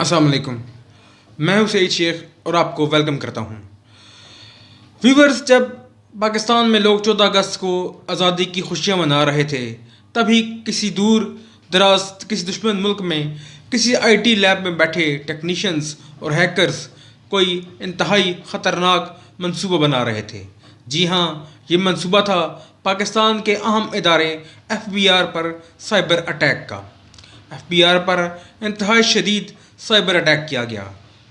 अस्सलाम वालेकुम। मैं हूं सईद शेख और आपको वेलकम करता हूं। व्यूवर्स, जब पाकिस्तान में लोग 14 अगस्त को आज़ादी की खुशियां मना रहे थे, तभी किसी दूर दराज किसी दुश्मन मुल्क में किसी आईटी लैब में बैठे टेक्नीशियंस और हैकर्स कोई इंतहाई ख़तरनाक मंसूबा बना रहे थे। जी हाँ, ये मंसूबा था पाकिस्तान के अहम इदारे एफबीआर पर साइबर अटैक का। एफबीआर पर इंतहाई शदीद साइबर अटैक किया गया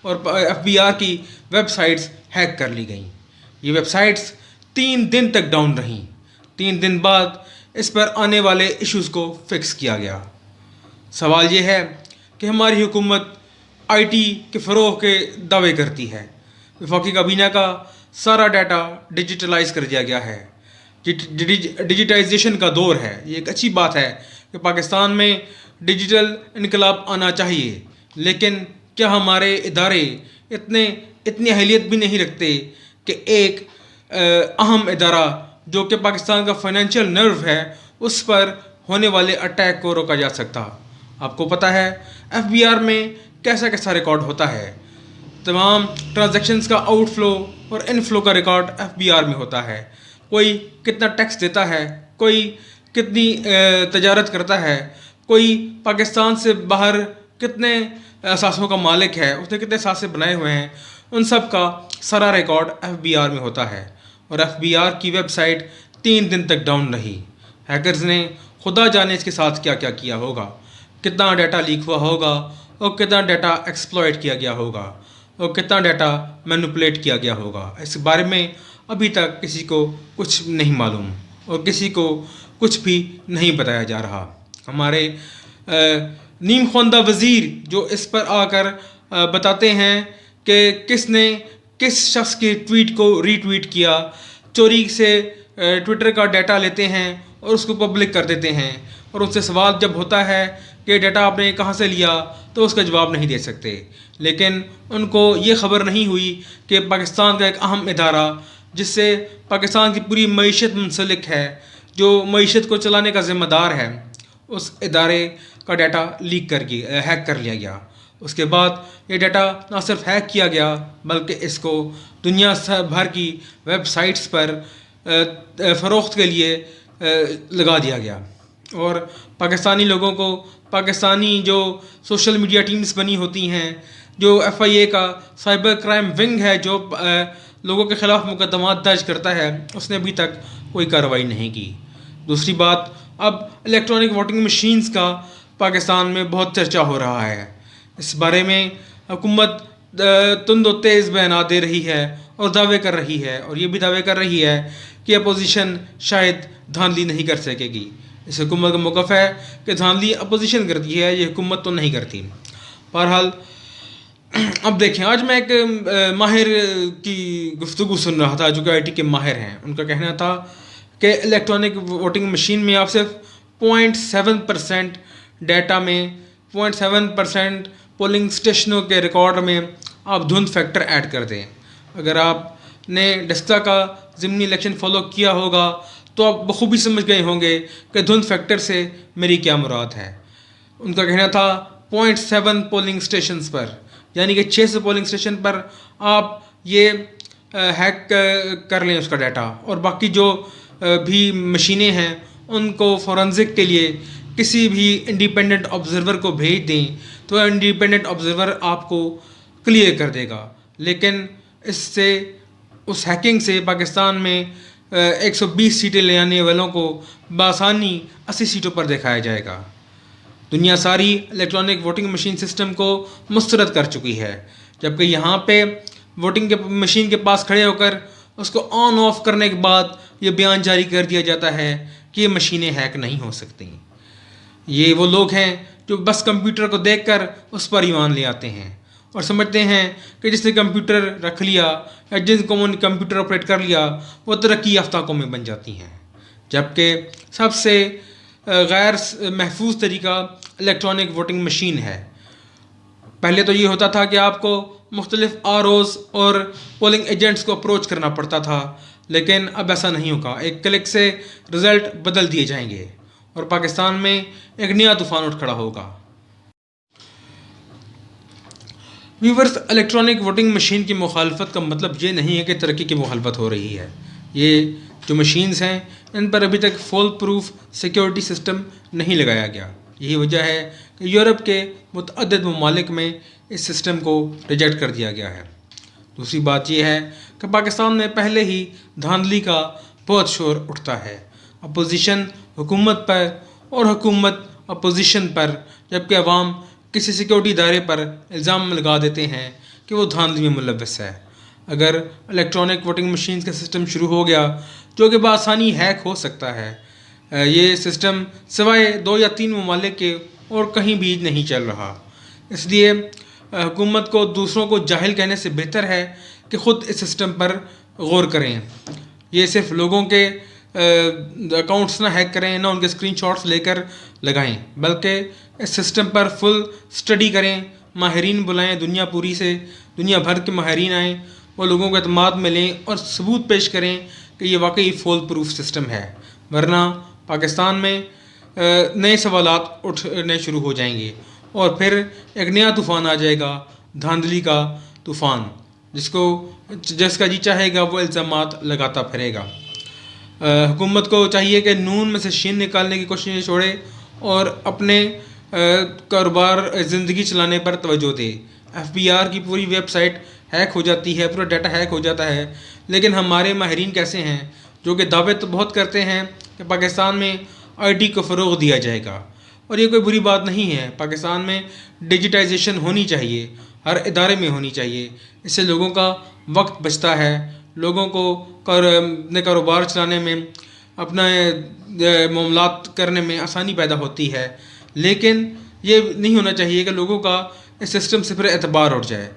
और एफबीआर की वेबसाइट्स हैक कर ली गईं। ये वेबसाइट्स 3 दिन तक डाउन रहीं। 3 दिन बाद इस पर आने वाले इश्यूज़ को फिक्स किया गया। सवाल ये है कि हमारी हुकूमत आईटी के फ़रोग़ के दावे करती है। वफाकी काबीना का सारा डाटा डिजिटलाइज कर दिया गया है। डिजिटाइजेशन का दौर है। ये एक अच्छी बात है कि पाकिस्तान में डिजिटल इनकलाब आना चाहिए, लेकिन क्या हमारे इदारे इतनी अहलियत भी नहीं रखते कि एक अहम इदारा जो कि पाकिस्तान का फाइनेंशियल नर्व है, उस पर होने वाले अटैक को रोका जा सकता? आपको पता है एफबीआर में कैसा कैसा रिकॉर्ड होता है। तमाम ट्रांजैक्शंस का आउटफ्लो और इनफ्लो का रिकॉर्ड एफबीआर में होता है। कोई कितना टैक्स देता है, कोई कितनी तजारत करता है, कोई पाकिस्तान से बाहर कितने असासों का मालिक है, उसने कितने असासे बनाए हुए हैं, उन सब का सारा रिकॉर्ड एफबीआर में होता है। और एफबीआर की वेबसाइट 3 दिन तक डाउन रही। हैकर्स ने खुदा जाने इसके साथ क्या क्या किया होगा, कितना डाटा लीक हुआ होगा और कितना डाटा एक्सप्लॉइट किया गया होगा और कितना डाटा मैनिपुलेट किया गया होगा। इस बारे में अभी तक किसी को कुछ नहीं मालूम और किसी को कुछ भी नहीं बताया जा रहा। हमारे नीम ख्वानदा वज़ीर जो इस पर आकर बताते हैं कि किसने किस शख्स के ट्वीट को रीट्वीट किया, चोरी से ट्विटर का डाटा लेते हैं और उसको पब्लिक कर देते हैं, और उससे सवाल जब होता है कि डाटा आपने कहाँ से लिया, तो उसका जवाब नहीं दे सकते। लेकिन उनको ये ख़बर नहीं हुई कि पाकिस्तान का एक अहम इदारा जिससे पाकिस्तान की पूरी मईशत मुंसलिक है, जो मईशत को चलाने का ज़िम्मेदार है, उस इदारे का डाटा हैक कर लिया गया। उसके बाद ये डाटा ना सिर्फ हैक किया गया, बल्कि इसको दुनिया भर की वेबसाइट्स पर फ़रोख्त के लिए लगा दिया गया। और पाकिस्तानी लोगों को, पाकिस्तानी जो सोशल मीडिया टीम्स बनी होती हैं, जो एफआईए का साइबर क्राइम विंग है जो लोगों के ख़िलाफ़ मुकदमा दर्ज करता है, उसने अभी तक कोई कार्रवाई नहीं की। दूसरी बात, अब इलेक्ट्रॉनिक वोटिंग मशीन्स का पाकिस्तान में बहुत चर्चा हो रहा है। इस बारे में हुकूमत तुंद व तेज़ बयान दे रही है और दावे कर रही है, और ये भी दावे कर रही है कि अपोजिशन शायद धांधली नहीं कर सकेगी। इस हुकूमत का मौक़िफ़ है कि धांधली अपोजिशन करती है, ये हुकूमत तो नहीं करती। बहरहाल अब देखें, आज मैं एक माहिर की गुफ्तगू सुन रहा था जो कि आईटी के माहिर हैं। उनका कहना था कि इलेक्ट्रॉनिक वोटिंग मशीन में आप सिर्फ 0.7% डाटा में, 0.7% पोलिंग स्टेशनों के रिकॉर्ड में आप धुंध फैक्टर ऐड कर दें। अगर आपने डेस्का का ज़िमनी इलेक्शन फॉलो किया होगा तो आप बखूबी समझ गए होंगे कि धुंध फैक्टर से मेरी क्या मुराद है। उनका कहना था 0.7 पोलिंग स्टेशंस पर, यानी कि 600 पोलिंग स्टेशन पर आप ये हैक कर लें उसका डाटा, और बाकी जो भी मशीनें हैं उनको फोरेंसिक के लिए किसी भी इंडिपेंडेंट ऑब्जर्वर को भेज दें, तो इंडिपेंडेंट ऑब्जर्वर आपको क्लियर कर देगा। लेकिन इससे, उस हैकिंग से पाकिस्तान में 120 सीटें ले आने वालों को बआसानी 80 सीटों पर दिखाया जाएगा। दुनिया सारी इलेक्ट्रॉनिक वोटिंग मशीन सिस्टम को मुस्तरद कर चुकी है, जबकि यहाँ पे वोटिंग के मशीन के पास खड़े होकर उसको ऑन ऑफ करने के बाद ये बयान जारी कर दिया जाता है कि ये मशीनें हैक नहीं हो सकती। ये वो लोग हैं जो बस कंप्यूटर को देखकर उस पर ईमान ले आते हैं और समझते हैं कि जिसने कंप्यूटर रख लिया या जिन कौमों ने कंप्यूटर ऑपरेट कर लिया वो तरक्की याफ्ता कौमें बन जाती हैं। जबकि सबसे गैर महफूज तरीका इलेक्ट्रॉनिक वोटिंग मशीन है। पहले तो ये होता था कि आपको मुख्तलिफ आरओज़ और पोलिंग एजेंट्स को अप्रोच करना पड़ता था, लेकिन अब ऐसा नहीं होगा। एक क्लिक से रिज़ल्ट बदल दिए जाएंगे और पाकिस्तान में एक नया तूफ़ान उठ खड़ा होगा। ویورس، الیکٹرانک ووٹنگ مشین کی مخالفت کا مطلب یہ نہیں ہے کہ ترقی کی مخالفت ہو رہی ہے. یہ جو مشینز ہیں ان پر ابھی تک فول پروف سیکیورٹی سسٹم نہیں لگایا گیا. یہی وجہ ہے کہ یورپ کے متعدد ممالک میں اس سسٹم کو ریجیکٹ کر دیا گیا ہے. دوسری بات یہ ہے کہ پاکستان میں پہلے ہی دھاندلی کا بہت شور اٹھتا ہے. اپوزیشن حکومت پر اور حکومت اپوزیشن پر، جبکہ عوام کسی سیکیورٹی ادارے پر الزام لگا دیتے ہیں کہ وہ دھاندلی میں ملوث ہے. اگر الیکٹرانک ووٹنگ مشینز کا سسٹم شروع ہو گیا جو کہ بآسانی ہیک ہو سکتا ہے، یہ سسٹم سوائے 2 یا 3 ممالک کے اور کہیں بھی نہیں چل رہا. اس لیے حکومت کو دوسروں کو جاہل کہنے سے بہتر ہے کہ خود اس سسٹم پر غور کریں. یہ صرف لوگوں کے اکاؤنٹس نہ ہیک کریں، نہ ان کے اسکرین شاٹس لے کر لگائیں، بلکہ اس سسٹم پر فل اسٹڈی کریں، ماہرین بلائیں، دنیا بھر کے ماہرین آئیں، وہ لوگوں کو اعتماد میں لیں اور ثبوت پیش کریں کہ یہ واقعی فول پروف سسٹم ہے. ورنہ پاکستان میں نئے سوالات اٹھنے شروع ہو جائیں گے اور پھر ایک نیا طوفان آ جائے گا، دھاندلی کا طوفان، جس کا جی چاہے گا وہ الزامات لگاتا پھرے گا. حکومت کو چاہیے کہ نون میں سے شین نکالنے کی کوششیں چھوڑے اور اپنے کاروبار زندگی چلانے پر توجہ دے. FBR کی پوری ویب سائٹ ہیک ہو جاتی ہے، پورا ڈیٹا ہیک ہو جاتا ہے، لیکن ہمارے ماہرین کیسے ہیں جو کہ دعوے تو بہت کرتے ہیں کہ پاکستان میں IT کو فروغ دیا جائے گا. اور یہ کوئی بری بات نہیں ہے. پاکستان میں ڈیجیٹائزیشن ہونی چاہیے، ہر ادارے میں ہونی چاہیے. اس سے لوگوں کا وقت بچتا ہے، لوگوں کو اپنے کاروبار چلانے میں، اپنا معاملات کرنے میں آسانی پیدا ہوتی ہے. لیکن یہ نہیں ہونا چاہیے کہ لوگوں کا اس سسٹم سے پھر اعتبار اٹھ جائے.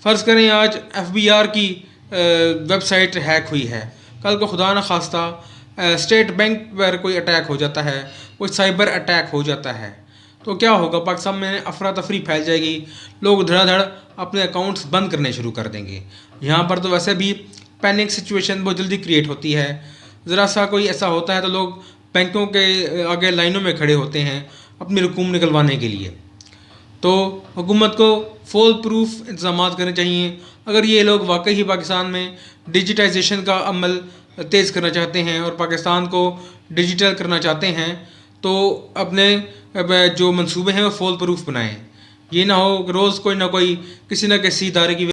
فرض کریں آج FBR کی ویب سائٹ ہیک ہوئی ہے، کل کو خدا نخواستہ اسٹیٹ بینک پر کوئی اٹیک ہو جاتا ہے، کوئی سائبر اٹیک ہو جاتا ہے، تو کیا ہوگا؟ پاکستان میں افراتفری پھیل جائے گی، لوگ دھڑا دھڑ اپنے اکاؤنٹس بند کرنے شروع کر دیں گے. یہاں پر تو ویسے بھی پینک سچویشن بہت جلدی کریٹ ہوتی ہے. ذرا سا کوئی ایسا ہوتا ہے تو لوگ بینکوں کے آگے لائنوں میں کھڑے ہوتے ہیں اپنی رقوم نکلوانے کے لیے. تو حکومت کو فول پروف انتظامات کرنے چاہیے. اگر یہ لوگ واقعی ہی پاکستان میں ڈیجیٹائزیشن کا عمل تیز کرنا چاہتے ہیں اور پاکستان کو ڈیجیٹل کرنا چاہتے ہیں تو اپنے جو منصوبے ہیں وہ فول پروف بنائیں. یہ نہ ہو کہ روز کوئی نہ کوئی کسی نہ کسی ادارے کی